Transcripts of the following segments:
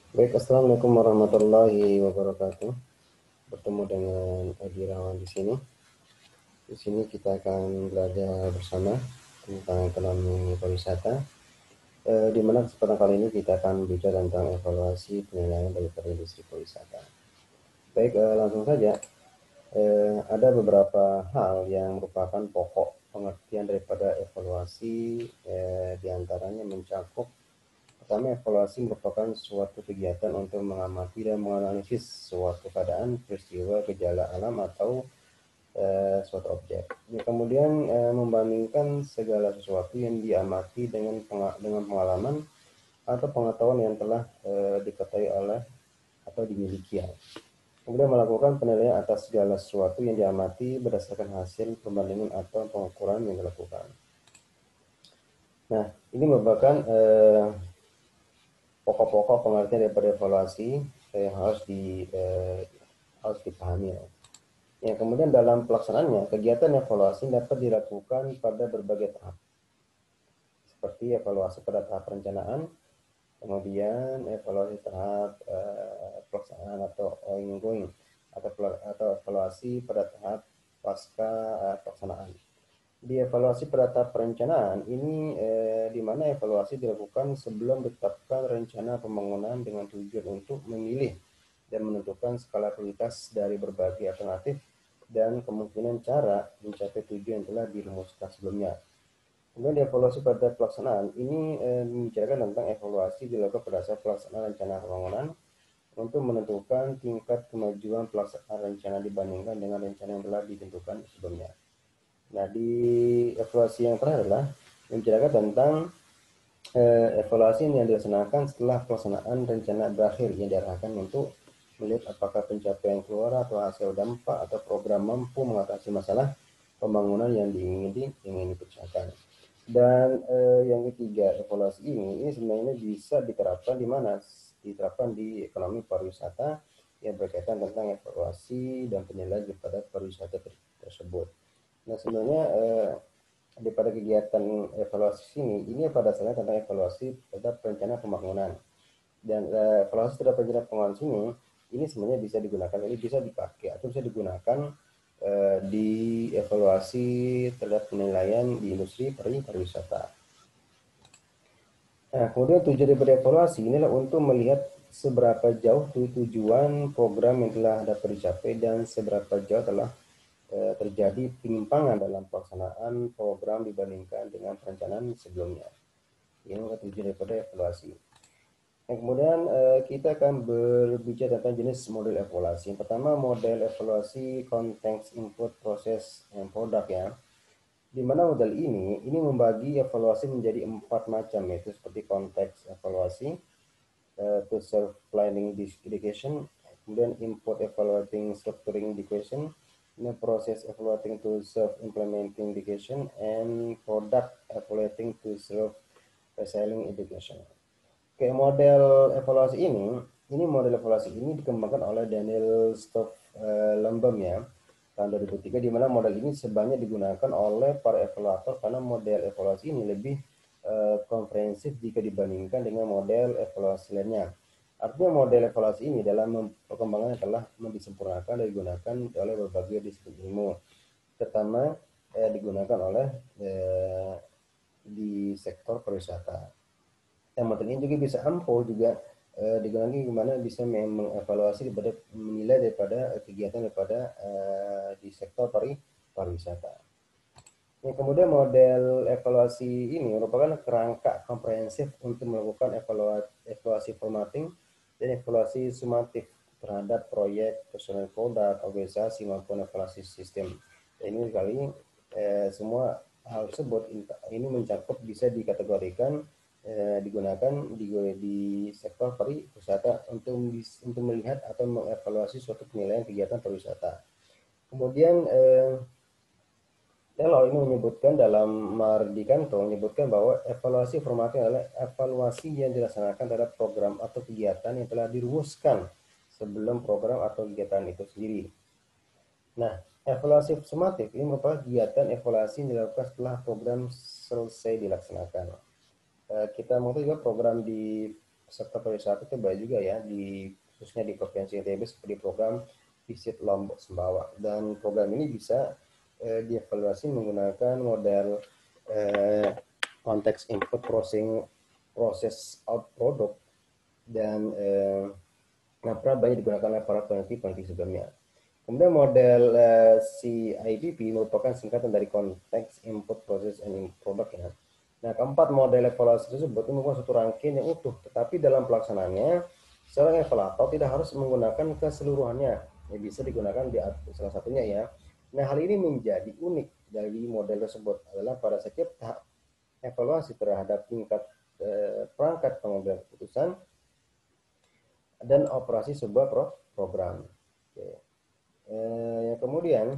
Baik, assalamualaikum warahmatullahi wabarakatuh. Bertemu dengan Edi Rawan di sini. Di sini kita akan belajar bersama tentang ekonomi pariwisata. Di mana kesempatan kali ini kita akan bicara tentang evaluasi penilaian daripada industri pariwisata. Baik, langsung saja. Ada beberapa hal yang merupakan pokok pengertian daripada evaluasi, diantaranya mencakup. Pertama, evaluasi merupakan suatu kegiatan untuk mengamati dan menganalisis suatu keadaan, peristiwa, gejala alam, atau suatu objek. Kemudian membandingkan segala sesuatu yang diamati dengan pengalaman atau pengetahuan yang telah diketahui oleh atau dimiliki. Kemudian melakukan penilaian atas segala sesuatu yang diamati berdasarkan hasil perbandingan atau pengukuran yang dilakukan. Nah, ini merupakan pokok-pokok pengertian daripada evaluasi yang harus dipahami. Ya, kemudian dalam pelaksanaannya, kegiatan evaluasi dapat dilakukan pada berbagai tahap, seperti evaluasi pada tahap perencanaan, kemudian evaluasi tahap pelaksanaan atau ongoing, atau evaluasi pada tahap pasca pelaksanaan. Di evaluasi pada tahap perencanaan ini di mana evaluasi dilakukan sebelum ditetapkan rencana pembangunan dengan tujuan untuk memilih dan menentukan skala prioritas dari berbagai alternatif dan kemungkinan cara mencapai tujuan yang telah dirumuskan sebelumnya. Kemudian di evaluasi pada pelaksanaan ini membicarakan tentang evaluasi dilakukan pada saat pelaksanaan rencana pembangunan untuk menentukan tingkat kemajuan pelaksanaan rencana dibandingkan dengan rencana yang telah ditentukan sebelumnya. Nah, di evaluasi yang terakhir adalah membicarakan tentang evaluasi yang dilaksanakan setelah pelaksanaan rencana berakhir, yang diarahkan untuk melihat apakah pencapaian keluar atau hasil dampak atau program mampu mengatasi masalah pembangunan yang ingin dipecahkan. Dan yang ketiga, evaluasi ini sebenarnya bisa diterapkan di mana? Diterapkan di ekonomi pariwisata yang berkaitan tentang evaluasi dan penilaian kepada pariwisata tersebut. Nah, sebenarnya daripada kegiatan evaluasi ini pada dasarnya tentang evaluasi terhadap rencana pembangunan. Dan evaluasi terhadap rencana pembangunan ini sebenarnya bisa digunakan, ini bisa dipakai atau bisa digunakan di evaluasi terhadap penilaian di industri pariwisata. Nah, kemudian tujuan daripada evaluasi inilah untuk melihat seberapa jauh tujuan program yang telah dapat dicapai dan seberapa jauh telah terjadi penyimpangan dalam pelaksanaan program dibandingkan dengan perencanaan sebelumnya. Ini tujuan daripada evaluasi. Yang kemudian kita akan berbicara tentang jenis model evaluasi. Yang pertama, model evaluasi konteks input proses dan produk, ya. Di mana model ini membagi evaluasi menjadi 4 macam, yaitu seperti konteks evaluasi, to self planning education, kemudian input evaluating structuring education, proses evaluating to self implementing education, and product evaluating to self selling education. Oke, model evaluasi ini dikembangkan oleh Daniel Stoff-Lembem, ya, tahun 2003, di mana model ini sebanyak digunakan oleh para evaluator karena model evaluasi ini lebih komprehensif jika dibandingkan dengan model evaluasi lainnya. Artinya model evaluasi ini dalam perkembangannya telah disempurnakan dan digunakan oleh berbagai disiplin ilmu, terutama digunakan oleh di sektor pariwisata. Yang model ini juga bisa ampuh juga digunakan gimana bisa mengevaluasi daripada menilai daripada kegiatan daripada di sektor pariwisata. Yang kemudian model evaluasi ini merupakan kerangka komprehensif untuk melakukan evaluasi formatting dan evaluasi sumatif terhadap proyek, personal produk, organisasi maupun evaluasi sistem. Dan ini kali semua hal tersebut ini mencakup bisa dikategorikan digunakan di sektor pariwisata untuk melihat atau mengevaluasi suatu penilaian kegiatan pariwisata. Kemudian Taylor ini menyebutkan dalam Mardikanto menyebutkan bahwa evaluasi formatif adalah evaluasi yang dilaksanakan terhadap program atau kegiatan yang telah dirumuskan sebelum program atau kegiatan itu sendiri. Nah, evaluasi sumatif ini merupakan kegiatan evaluasi yang dilakukan setelah program selesai dilaksanakan. Kita mau juga program di peserta pariwisata itu banyak juga ya, khususnya di Provinsi NTB seperti program Visit Lombok Sumbawa. Dan program ini bisa dievaluasi menggunakan model konteks input proses out product dan pernah banyak digunakan oleh para peneliti sebelumnya. Kemudian model CIPP merupakan singkatan dari konteks input process and product ya. Nah, keempat model evaluasi tersebut merupakan suatu rangkaian yang utuh, tetapi dalam pelaksanaannya seorang evaluator tidak harus menggunakan keseluruhannya. Ya, bisa digunakan di salah satunya ya. Nah, hal ini menjadi unik dari model tersebut adalah pada setiap tahap evaluasi terhadap tingkat perangkat pengambilan keputusan dan operasi sebuah program. Oke. Yang kemudian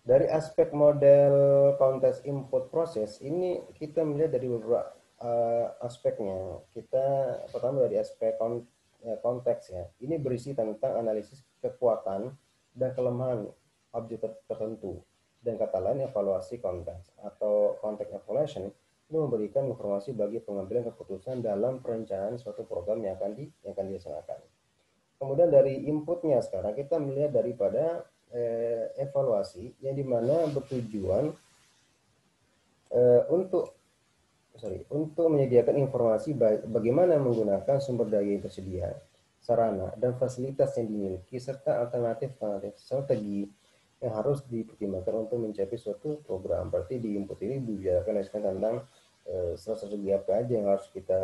dari aspek model konteks input proses ini kita melihat dari beberapa aspeknya. Kita pertama dari aspek konteks ya. Ini berisi tentang analisis kekuatan dan kelemahan objek tertentu. Dan kata lain evaluasi konteks atau context evaluation ini memberikan informasi bagi pengambilan keputusan dalam perencanaan suatu program yang akan dilaksanakan. Kemudian dari inputnya sekarang kita melihat daripada evaluasi yang dimana bertujuan untuk menyediakan informasi bagaimana menggunakan sumber daya yang tersedia, sarana dan fasilitas yang dimiliki serta alternatif strategi yang harus dipertimbangkan untuk mencapai suatu program. Berarti di input ini dibicarakan tentang strategi apa aja yang harus kita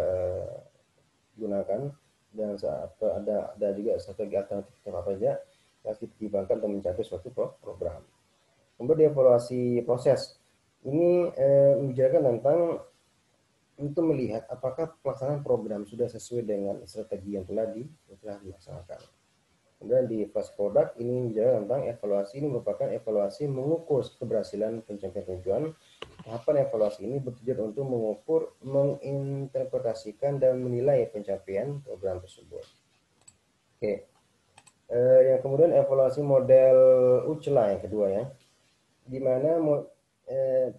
gunakan dan ada juga strategi alternatif apa saja yang dipertimbangkan untuk mencapai suatu program. Kemudian evaluasi proses ini membicarakan tentang untuk melihat apakah pelaksanaan program sudah sesuai dengan strategi yang telah dilaksanakan. Kemudian di fase produk ini bicara tentang evaluasi. Ini merupakan evaluasi mengukur keberhasilan pencapaian tujuan. Tahapan evaluasi ini bertujuan untuk mengukur, menginterpretasikan dan menilai pencapaian program tersebut. Oke. Yang kemudian evaluasi model UCLA yang kedua ya, di mana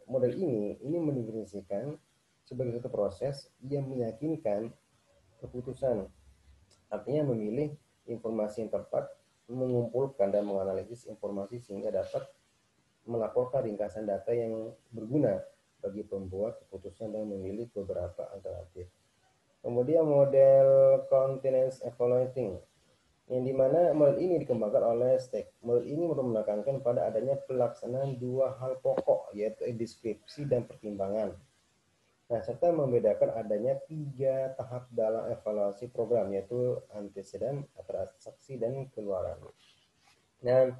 model ini mendefinisikan sebagai satu proses yang meyakinkan keputusan, artinya memilih informasi yang tepat, mengumpulkan dan menganalisis informasi sehingga dapat melaporkan ringkasan data yang berguna bagi pembuat keputusan dan memilih beberapa alternatif. Kemudian model continuous evaluating, yang dimana model ini dikembangkan oleh Steck. Model ini menekankan pada adanya pelaksanaan dua hal pokok, yaitu deskripsi dan pertimbangan. Nah, serta membedakan adanya 3 tahap dalam evaluasi program, yaitu anteseden, transaksi, dan keluaran. Dan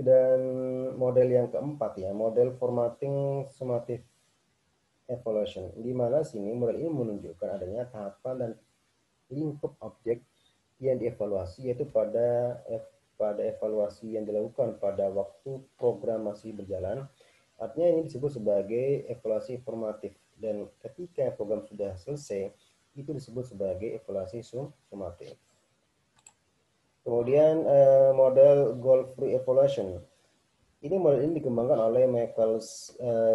dan model yang keempat ya, model formatting summative evaluation, di mana sini model ini menunjukkan adanya tahapan dan lingkup objek yang dievaluasi, yaitu pada evaluasi yang dilakukan pada waktu program masih berjalan. Artinya ini disebut sebagai evaluasi formatif, dan ketika program sudah selesai itu disebut sebagai evaluasi sumatif. Kemudian model goal free evaluation. Ini model ini dikembangkan oleh Michael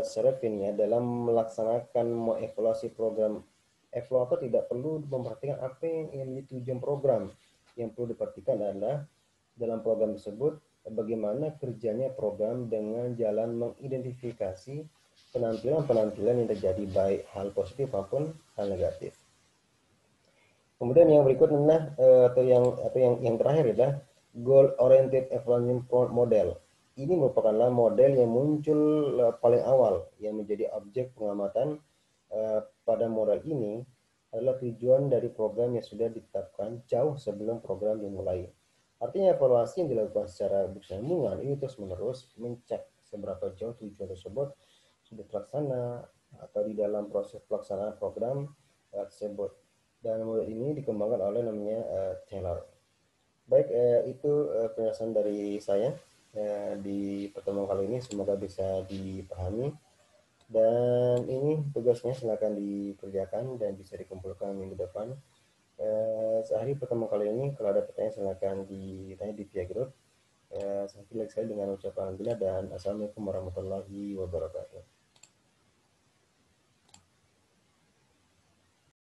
Serafin ya, dalam melaksanakan evaluasi program. Evaluator tidak perlu memperhatikan apa yang menjadi tujuan program. Yang perlu diperhatikan adalah dalam program tersebut bagaimana kerjanya program dengan jalan mengidentifikasi penampilan-penampilan yang terjadi, baik hal positif maupun hal negatif. Kemudian yang berikutnya atau yang terakhir adalah goal oriented evaluation model. Ini merupakanlah model yang muncul paling awal yang menjadi objek pengamatan. Pada model ini adalah tujuan dari program yang sudah ditetapkan jauh sebelum program dimulai. Artinya evaluasi yang dilakukan secara bersambungan ini terus-menerus mencek seberapa jauh tujuan tersebut sudah terlaksana atau di dalam proses pelaksanaan program tersebut. Dan model ini dikembangkan oleh namanya Taylor. Baik, itu penjelasan dari saya di pertemuan kali ini, semoga bisa dipahami. Dan ini tugasnya silakan dikerjakan dan bisa dikumpulkan minggu depan. Sehari pertemuan kali ini, kalau ada pertanyaan silakan ditanya di via grup. Saya dengan ucapan alhamdulillah dan assalamualaikum warahmatullahi wabarakatuh.